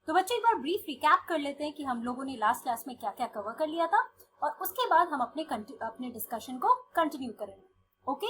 तो बच्चे एक बार ब्रीफ रिकैप कर लेते हैं कि हम लोगों ने लास्ट क्लास में क्या क्या कवर कर लिया था और उसके बाद हम अपने डिस्कशन को कंटिन्यू करेंगे। ओके,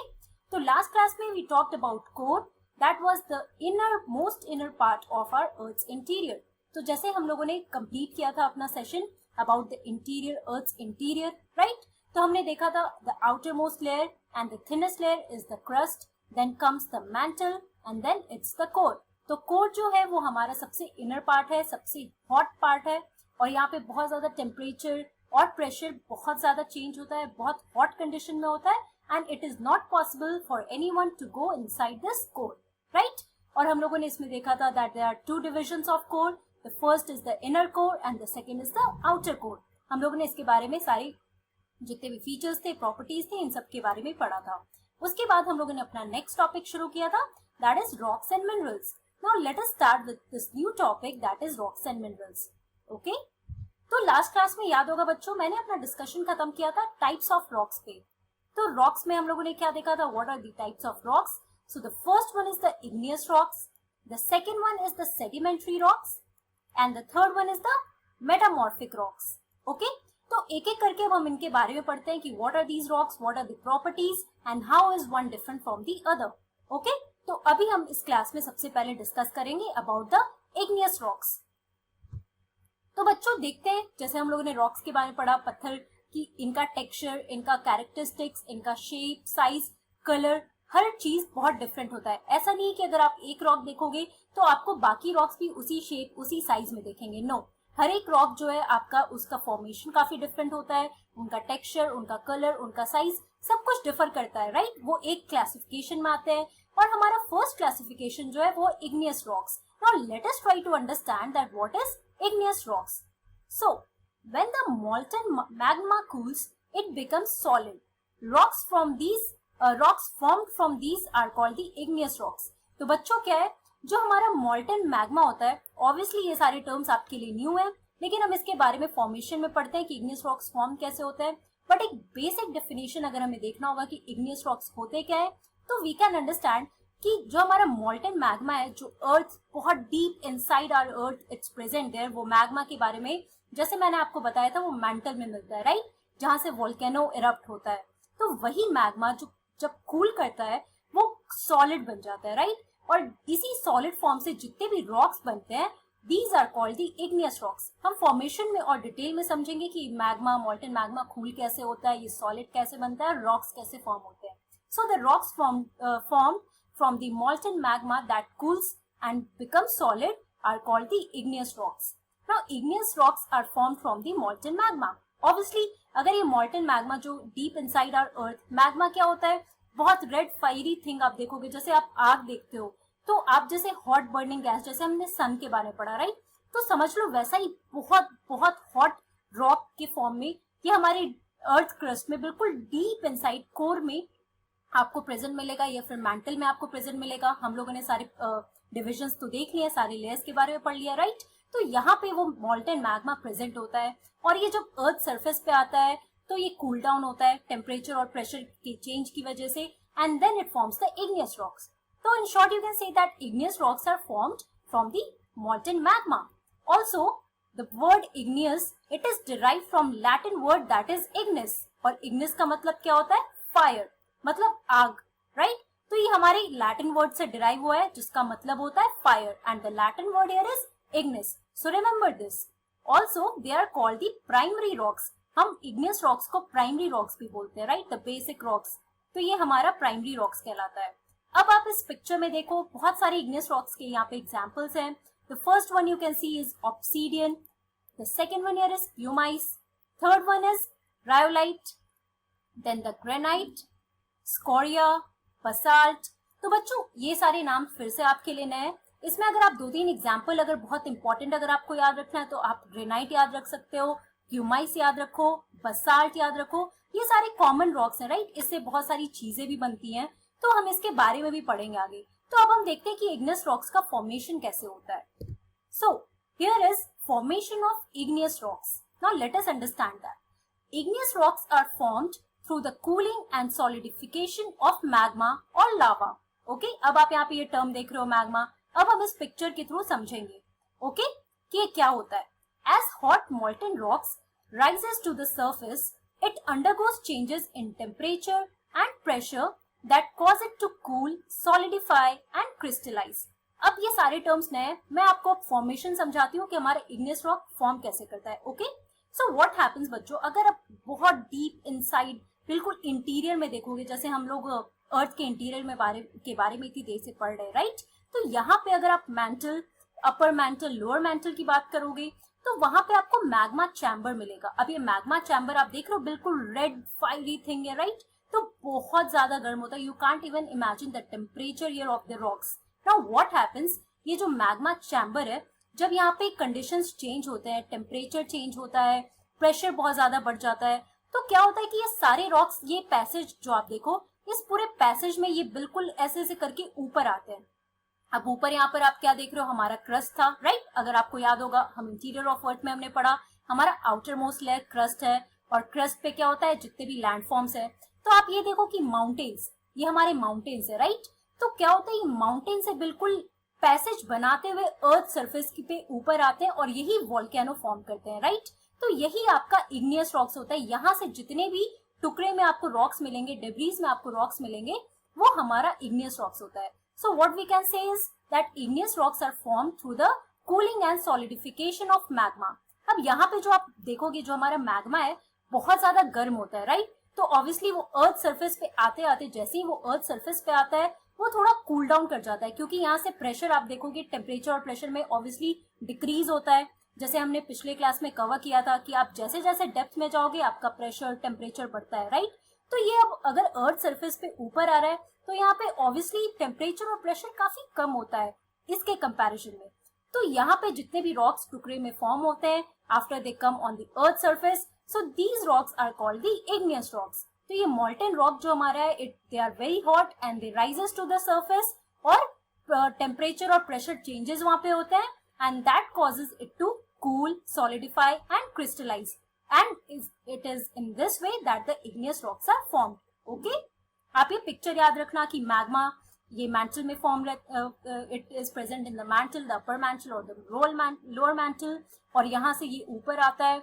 तो लास्ट क्लास में we talked about core, that was the most inner part of our earth's interior. तो जैसे हम लोगों ने कंप्लीट किया था अपना session about the interior, earth's interior, right. तो हमने देखा था the outer most layer and the thinnest layer is the crust, then comes the mantle and then it's the core. तो कोर जो है वो हमारा सबसे इनर पार्ट है, सबसे हॉट पार्ट है, और यहाँ पे बहुत ज्यादा टेम्परेचर और प्रेशर बहुत ज्यादा चेंज होता है, बहुत हॉट कंडीशन में होता है, and it is not possible for anyone to go inside this core, right. और हम लोगों ने इसमें देखा था that there are two divisions of core, the first is the inner core and the second is the outer core. हम लोगों ने इसके बारे में सारे जितने भी फीचर्स थे, प्रॉपर्टीज थे, इन सब के बारे में पढ़ा था। उसके बाद हम लोगों ने अपना नेक्स्ट टॉपिक शुरू किया था, that is rocks and minerals. Now let us start with this new topic, that is rocks and minerals. Okay? तो लास्ट क्लास में याद होगा बच्चों, मैंने अपना डिस्कशन खत्म किया था टाइप्स ऑफ रॉक्स पे। तो रॉक्स में हम लोगों ने क्या देखा था, what are the types of rocks. So the first one is the igneous rocks, the second one is the sedimentary rocks and the third one is the metamorphic rocks. Okay, तो एक एक करके अब हम इनके बारे में पढ़ते हैं कि what are these rocks, what are the properties and how is one different from the other. Okay, तो अभी हम इस क्लास में सबसे पहले डिस्कस करेंगे अबाउट द इग्नियस रॉक्स। तो बच्चों देखते हैं, जैसे हम लोगों ने रॉक्स के बारे में पढ़ा, पत्थर की इनका टेक्सचर, इनका कैरेक्टरिस्टिक्स, इनका शेप, साइज, कलर, हर चीज बहुत डिफरेंट होता है। ऐसा नहीं है कि अगर आप एक रॉक देखोगे तो आपको बाकी रॉक्स भी उसी शेप, उसी साइज में देखेंगे। नो, हर एक रॉक जो है आपका, उसका फॉर्मेशन काफी डिफरेंट होता है, उनका टेक्सचर, उनका कलर, उनका साइज, सब कुछ डिफर करता है, राइट। वो एक क्लासिफिकेशन में आते हैं और हमारा फर्स्ट क्लासिफिकेशन जो है वो igneous rocks. Now let us try to understand that what is igneous rocks. So when the molten magma cools it becomes solid. Rocks formed from these are called the igneous rocks. तो बच्चों क्या है, जो हमारा molten magma होता है, obviously ये सारे टर्म्स आपके लिए न्यू है, लेकिन हम इसके बारे में फॉर्मेशन में पढ़ते हैं कि इग्नियस रॉक्स फॉर्म कैसे होते हैं। बट एक बेसिक डेफिनेशन अगर हमें देखना होगा कि इग्नियस रॉक्स होते क्या है, तो वी कैन अंडरस्टैंड कि जो हमारा मॉल्टन मैग्मा है, जो अर्थ बहुत deep inside our earth it's present there, वो मैग्मा के बारे में जैसे मैंने आपको बताया था वो मैंटल में मिलता है, राइट, जहां से वोल्केनो इरप्ट होता है। तो वही मैग्मा जो जब कूल करता है वो सॉलिड बन जाता है, राइट। और इसी सॉलिड फॉर्म से जितने भी रॉक्स बनते हैं, these are called the igneous rocks. हम फॉर्मेशन में और डिटेल में समझेंगे कि मैग्मा, मॉल्टन मैग्मा कूल कैसे होता है, ये सॉलिड कैसे बनता है, रॉक्स कैसे फॉर्म होते हैं। So the rocks formed from the molten magma that cools and becomes solid are called the igneous rocks. Now igneous rocks are formed from the molten magma. Obviously अगर ये molten magma जो deep inside our earth, magma क्या होता है, बहुत red fiery thing आप देखोगे, जैसे आप आग देखते हो तो आप जैसे hot burning gas, जैसे हमने sun के बारे में पढ़ा, राइट, तो समझ लो वैसा ही बहुत बहुत hot rock के फॉर्म में ये हमारे अर्थ क्रस्ट में बिल्कुल डीप इनसाइड कोर में आपको प्रेजेंट मिलेगा, या फिर मैंटल में आपको प्रेजेंट मिलेगा। हम लोगों ने सारे डिविजन्स तो देख लिए, सारे लेयर्स के बारे में पढ़ लिया, राइट। तो यहाँ पे वो मॉल्टन मैग्मा प्रेजेंट होता है और ये जब अर्थ सरफेस पे आता है तो ये कूल डाउन होता है टेम्परेचर और प्रेशर के चेंज की वजह से, and then it forms the igneous rocks. तो in short you can say that igneous rocks are formed from the molten magma. Also the word igneous, it is derived from Latin word that is ignis, और ignis का मतलब क्या होता है, fire, मतलब आग, right. तो ये हमारे लैटिन वर्ड से डिराइव हुआ है जिसका मतलब होता है fire, and the Latin word here is ignis. So remember this. Also they are called the primary rocks. हम इग्नियस रॉक्स को प्राइमरी रॉक्स भी बोलते हैं, राइट, द बेसिक रॉक्स। तो ये हमारा प्राइमरी रॉक्स कहलाता है। अब आप इस पिक्चर में देखो, बहुत सारे इग्नियस रॉक्स के यहाँ पे एग्जाम्पल्स हैं। The first one you can see is obsidian, the second one here is pumice, third one is rhyolite, then the granite, scoria, basalt. तो बच्चों ये सारे नाम फिर से आपके लिए नए हैं। इसमें अगर आप दो तीन एग्जाम्पल अगर बहुत इंपॉर्टेंट अगर आपको याद रखना है तो आप ग्रेनाइट याद रख सकते हो, प्यूमाइस याद रखो, बसाल्ट याद रखो। ये सारे कॉमन रॉक्स हैं, राइट, इससे बहुत सारी चीजें भी बनती हैं, तो हम इसके बारे में भी पढ़ेंगे आगे। तो अब हम देखते हैं कि इग्नियस रॉक्स का फॉर्मेशन कैसे होता है। So here is formation of igneous rocks. Now let us understand that igneous rocks are formed through the cooling and solidification of magma or lava. Okay? अब आप यहाँ पे ये टर्म देख रहे हो मैग्मा, अब हम इस पिक्चर के थ्रू समझेंगे। ओके, कि ये क्या होता है। As hot molten rocks rises to the surface, it undergoes changes in temperature and pressure that cause it to cool, solidify and crystallize. अब ये सारे टर्म्स नए हैं, मैं आपको फॉर्मेशन समझाती हूँ कि हमारा इग्नियस रॉक फॉर्म कैसे करता है। ओके, सो व्हाट हैपेंस बच्चों, अगर आप बहुत डीप इनसाइड बिल्कुल इंटीरियर में देखोगे, जैसे हम लोग अर्थ के इंटीरियर में के बारे में इतनी देर से पढ़ रहे हैं, राइट, तो यहाँ पे अगर आप mental, upper mantle, lower mental की बात करोगे तो वहां पे आपको मैग्मा चैम्बर मिलेगा। अब ये मैग्मा चैम्बर आप देख रहे हो, बिल्कुल रेड फायरी थिंग है, राइट, तो बहुत ज्यादा गर्म होता है। You can't even imagine the temperature here of the rocks. Now what happens, ये जो मैग्मा चैम्बर है, जब यहाँ पे कंडीशंस चेंज होते हैं, टेम्परेचर चेंज होता है, प्रेशर बहुत ज्यादा बढ़ जाता है, तो क्या होता है कि ये सारे रॉक्स, ये पैसेज जो आप देखो, इस पूरे पैसेज में ये बिल्कुल ऐसे ऐसे करके ऊपर आते हैं। अब ऊपर यहाँ पर आप क्या देख रहे हो, हमारा क्रस्ट था, राइट, अगर आपको याद होगा हम इंटीरियर ऑफ अर्थ में हमने पढ़ा, हमारा आउटर मोस्ट लेयर क्रस्ट है, और क्रस्ट पे क्या होता है, जितने भी लैंडफॉर्म्स है। तो आप ये देखो कि माउंटेन्स, ये हमारे माउंटेन्स है, राइट, तो क्या होता है, ये माउंटेन से बिल्कुल पैसेज बनाते हुए अर्थ सरफेस पे ऊपर आते हैं और यही वोल्केनो फॉर्म करते हैं, राइट। तो यही आपका इग्नियस रॉक्स होता है। यहाँ से जितने भी टुकड़े में आपको रॉक्स मिलेंगे, डेब्रीज में आपको रॉक्स मिलेंगे, वो हमारा इग्नियस रॉक्स होता है। So what we can say is that igneous rocks are formed through the cooling and solidification of magma. अब यहाँ पे जो आप देखोगे, जो हमारा मैग्मा है बहुत ज्यादा गर्म होता है, राइट, तो ऑब्वियसली वो अर्थ सरफेस पे आते आते, जैसे ही वो अर्थ सरफेस पे आता है, वो थोड़ा कूल डाउन कर जाता है, क्योंकि यहाँ से प्रेशर आप देखोगे, टेम्परेचर और प्रेशर में ऑब्वियसली डिक्रीज होता है। जैसे हमने पिछले क्लास में कवर किया था कि आप जैसे जैसे डेप्थ में जाओगे आपका प्रेशर, टेम्परेचर बढ़ता है, राइट। तो ये अब अगर अर्थ सरफेस पे ऊपर आ रहा है तो यहाँ पे ऑब्वियसली टेम्परेचर और प्रेशर काफी कम होता है इसके कंपैरिजन में। तो यहाँ पे जितने भी रॉक्स टुकड़े में फॉर्म होते हैं after they come on the earth surface, so these rocks are called the igneous rocks. तो ये मॉल्टन रॉक जो हमारा है, they are very hot and they rises to the surface, और टेम्परेचर और प्रेशर चेंजेस वहां पे होते हैं, and that causes it to cool, solidify and crystallize, and it is in this way that the igneous rocks are formed. Okay, आप ये picture याद रखना कि मैग्मा ये मैंटल में form, it is present in the mantle, the upper mantle और the lower mantle, और यहाँ से ये ऊपर आता है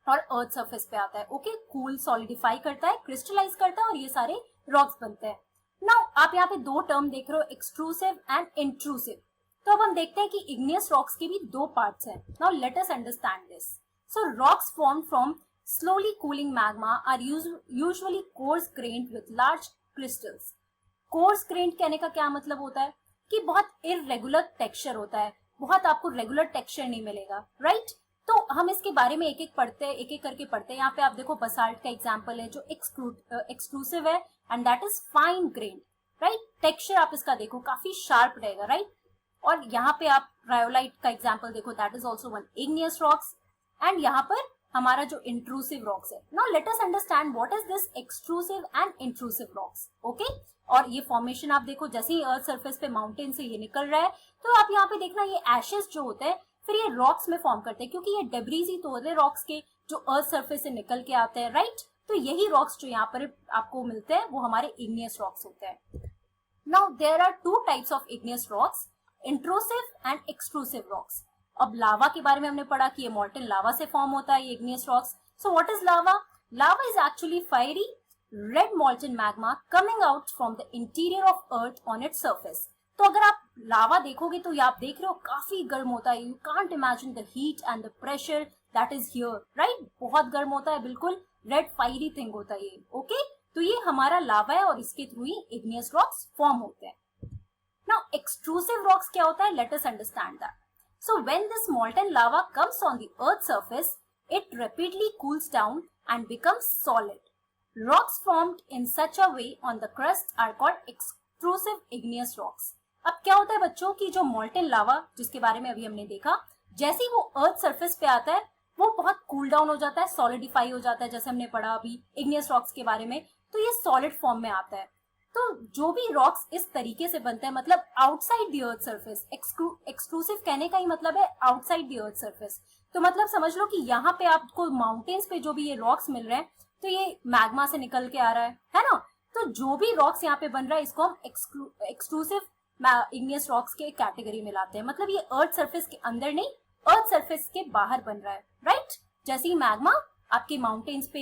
और अर्थ सरफेस पे आता है। ओके, कूल, सॉलिडिफाई करता है, क्रिस्टलाइज करता है और ये सारे रॉक्स बनते हैं। नाउ आप यहाँ पे दो टर्म देख रहे हो, एक्सट्रूसिव एंड इंट्रूसिव। तो अब हम देखते हैं कि इग्नियस रॉक्स के भी दो पार्ट्स हैं। Now let us understand this. So rocks formed from slowly cooling magma are usually coarse grained with large crystals. Coarse grained कहने का क्या मतलब होता है कि बहुत irregular texture होता है, बहुत आपको regular texture नहीं मिलेगा, right? तो हम इसके बारे में एक एक पढ़ते हैं, एक एक करके पढ़ते हैं। यहाँ पे आप देखो बसाल्ट का एग्जाम्पल है जो एक्सक्लूसिव है and that is fine grand, right. Texture आप इसका देखो काफी शार्प रहेगा, राइट। और यहाँ पे आप रायोलाइट का एग्जाम्पल देखो, that is also one igneous rocks. And यहाँ पर हमारा जो इंट्रूसिव रॉक्स है। Now let us understand what is this extrusive and intrusive rocks. Okay, और ये फॉर्मेशन आप देखो, जैसे ही अर्थ सरफेस पे माउंटेन से ये निकल रहा है, तो आप यहाँ पे देखना ये एशेस जो होते हैं फिर ये रॉक्स में फॉर्म करते हैं, क्योंकि ये डेब्रीज ही तो होते हैं रॉक्स के जो अर्थ सरफेस से निकल के आते हैं, राइट। तो यही रॉक्स जो यहाँ पर आपको मिलते हैं वो हमारे इग्नियस रॉक्स होते हैं। Now there are two types of igneous rocks, intrusive and extrusive rocks. अब लावा के बारे में हमने पढ़ा कि ये मॉल्टन लावा से फॉर्म होता है, ये igneous rocks. So what is lava? Lava is actually fiery red मॉल्टन magma coming out from the interior of earth on its surface. तो अगर आप लावा देखोगे तो ये आप देख रहे हो काफी गर्म होता है। You can't imagine the heat and the pressure that is here, right. बहुत गर्म होता है, बिल्कुल रेड फायरी थिंग होता है ये। ओके, तो ये हमारा लावा है और इसके थ्रू ही इग्नियस रॉक्स फॉर्म होते हैं। नाउ एक्सट्रूसिव रॉक्स क्या होता है, late us understand that. So when this molten lava comes on the earth's surface, it rapidly cools down and becomes solid. Rocks formed in such a way on the crust are called extrusive igneous rocks. अब क्या होता है बच्चों की जो molten lava जिसके बारे में अभी हमने देखा, जैसे ही वो अर्थ सरफेस पे आता है वो बहुत कूल डाउन हो जाता है, सॉलिडिफाई हो जाता है, जैसे हमने पढ़ा अभी इग्नियस रॉक्स के बारे में। तो ये सॉलिड फॉर्म में आता है। तो जो भी रॉक्स इस तरीके से बनते हैं, मतलब outside the earth surface, exclusive कहने का ही मतलब है आउटसाइड द अर्थ सरफेस। तो मतलब समझ लो कि यहाँ पे आपको माउंटेन्स पे जो भी ये रॉक्स मिल रहे हैं तो ये मैग्मा से निकल के आ रहा है ना। तो जो भी रॉक्स यहाँ पे बन रहा है इसको हम एक्सक्लूसिव इग्नियस रॉक्स के कैटेगरी में लाते हैं। मतलब ये अर्थ सरफेस के अंदर नहीं, अर्थ सरफेस के बाहर बन रहा है, राइट? जैसे ही मैग्मा आपके माउंटेन्स पे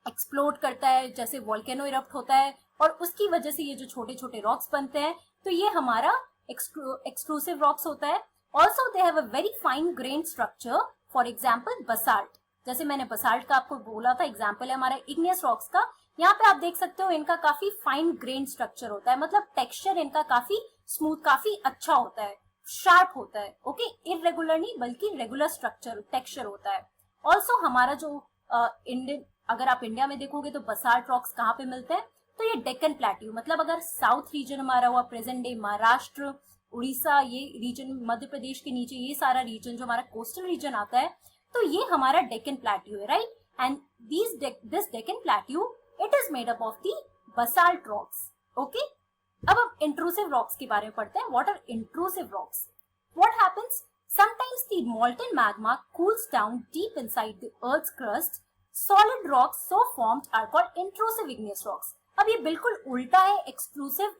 एक्सप्लोड करता है, जैसे वोल्केनो इरप्ट होता है और उसकी वजह से ये जो छोटे छोटे रॉक्स बनते हैं, तो ये हमारा एक्सक्लूसिव रॉक्स होता है. Also they have a very fine grain structure. For example basalt, जैसे मैंने बसाल्ट का आपको बोला था, एग्जाम्पल है हमारा इग्नियस रॉक्स का. यहाँ पे आप देख सकते हो इनका काफी फाइन ग्रेन स्ट्रक्चर होता है, मतलब टेक्सचर इनका काफी स्मूथ, काफी अच्छा होता है, शार्प होता है. ओके, इरेगुलर नहीं बल्कि रेगुलर स्ट्रक्चर टेक्सचर होता है. ऑल्सो हमारा जो इंडियन, अगर आप इंडिया में देखोगे तो बसाल्ट रॉक्स कहाँ पे मिलते हैं, तो ये डेक्कन प्लेट्यू, मतलब अगर साउथ रीजन हमारा हुआ, प्रेजेंट डे महाराष्ट्र, उड़ीसा, ये रीजन, मध्य प्रदेश के नीचे ये सारा रीजन जो हमारा कोस्टल रीजन आता है, तो ये हमारा डेक्कन प्लेट्यू है, right? And this Deccan plateau it is made up of the basalt rocks. Okay, अब हम इंट्रूसिव रॉक्स के बारे में पढ़ते हैं. What are intrusive rocks? What happens? Sometimes the molten magma cools down deep inside the Earth's crust. Solid rocks so formed are called intrusive igneous rocks. अब ये बिल्कुल उल्टा है एक्सक्लूसिव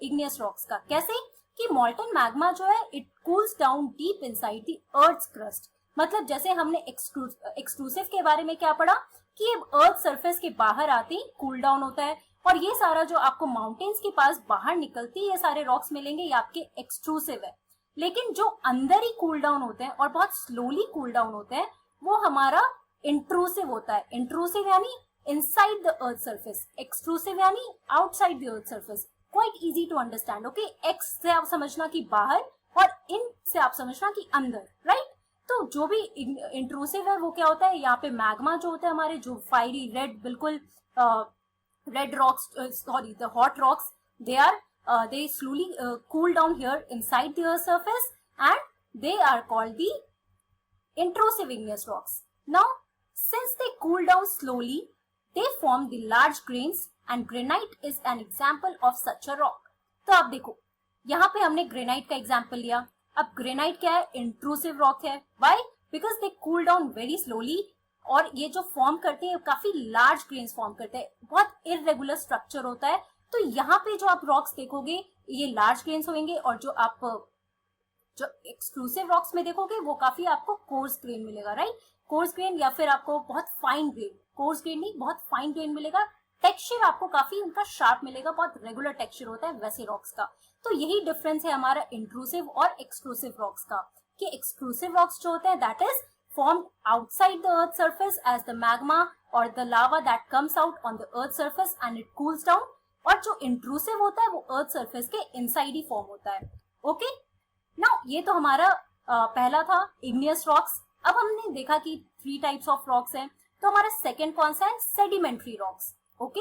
igneous rocks का. कैसे? कि molten magma जो है it cools down deep inside the Earth's crust. मतलब जैसे हमने एक्सक्लूसिव के बारे में क्या पढ़ा कि ये अर्थ सरफेस के बाहर आते ही कूल डाउन होता है, और ये सारा जो आपको माउंटेन्स के पास बाहर निकलती है ये सारे रॉक्स मिलेंगे, ये आपके एक्सट्रूसिव है. लेकिन जो अंदर ही कूल डाउन होते हैं और बहुत स्लोली कूल डाउन होते हैं वो हमारा इंट्रूसिव होता है. इंट्रूसिव यानी inside the earth surface, extrusive यानी outside the earth surface. Quite easy to understand. Okay, X से आप समझना कि बाहर और इन से आप समझना कि अंदर, राइट? तो जो भी इंट्रूसिव है वो क्या होता है, यहाँ पे मैग्मा जो होता है हमारे, जो फायरी रेड, बिल्कुल red rocks, sorry the hot rocks, they are they slowly cool down here inside the earth's surface and they are called the intrusive igneous rocks. Now, since they cool down slowly, they form the large grains and granite is an example of such a rock. तो आप देखो यहाँ पे हमने granite का example लिया. अब granite क्या है? इंट्रूसिव रॉक है. Why? Because they cool down very slowly और ये जो फॉर्म करते हैं काफी लार्ज ग्रेन्स फॉर्म करते हैं, बहुत इरेगुलर स्ट्रक्चर होता है. तो यहाँ पे जो आप रॉक्स देखोगे ये लार्ज ग्रेन्स होंगे और जो आप जो एक्सक्लूसिव रॉक्स में देखोगे वो काफी आपको कोर्स ग्रेन मिलेगा, राइट? कोर्स ग्रेन या फिर आपको बहुत फाइन ग्रेन, कोर्स ग्रेन नहीं बहुत फाइन ग्रेन मिलेगा. टेक्सचर आपको काफी उनका शार्प मिलेगा, बहुत रेगुलर टेक्सचर होता है वैसे रॉक्स का. तो यही डिफरेंस है हमारा इंट्रूसिव और एक्सक्लूसिव रॉक्स का, कि एक्सक्लूसिव रॉक्स जो होते हैं that is formed outside the earth surface as the magma or the lava that comes out on the earth surface and it cools down, और जो इंट्रूसिव होता है वो अर्थ सरफेस के इनसाइड ही फॉर्म होता है. ओके, नाउ ये तो हमारा पहला था इग्नियस रॉक्स. अब हमने देखा कि 3 टाइप्स ऑफ रॉक्स हैं, तो हमारा सेकंड कौन सा है? Sedimentary rocks. Okay,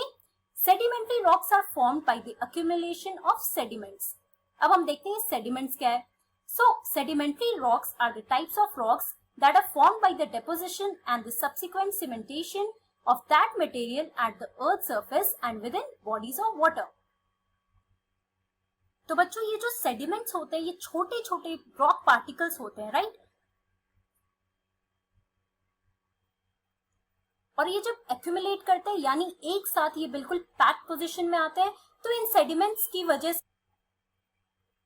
sedimentary rocks are formed by the accumulation of sediments. अब हम देखते हैं सेडिमेंट्स क्या है. So sedimentary rocks are the types of rocks that are formed by the deposition and the subsequent cementation of that material at the earth surface and within bodies of water. तो बच्चों ये जो sediments होते हैं ये छोटे छोटे rock particles होते हैं, राइट? और ये जब एक्यूमुलेट करते हैं यानी एक साथ ये बिल्कुल पैक्ड पोजीशन में आते हैं, तो इन सेडिमेंट्स की वजह से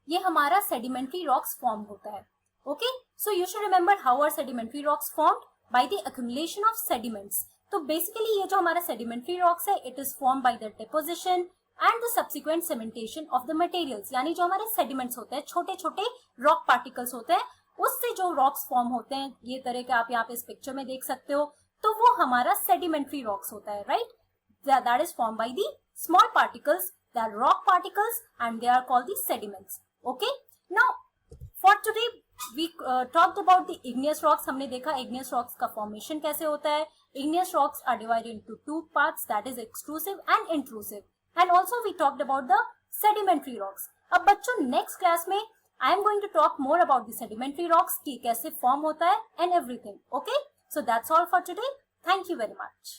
ये हमारा सेडिमेंट्री रॉक्स फॉर्म होता है. Okay, so you should remember how are sedimentary rocks formed? By the accumulation of sediments. तो basically ये जो हमारा sedimentary rocks है, it is formed by the deposition and the subsequent cementation of the materials. यानी जो हमारे sediments होते हैं, छोटे छोटे rock particles होते हैं, उससे जो rocks form होते हैं, ये तरह के आप यहाँ पे इस पिक्चर में देख सकते हो, तो वो हमारा sedimentary rocks होता है, right? That is formed by the small particles, they are rock particles and they are called the sediments. Okay, now for today we talked about the igneous rocks. हमने देखा igneous rocks का formation कैसे होता है. Igneous rocks are divided into 2 parts, that is extrusive and intrusive. And also we talked about the sedimentary rocks. अब बच्चों next class में I am going to talk more about the sedimentary rocks कि कैसे form होता है and everything. Okay, so that's all for today. Thank you very much.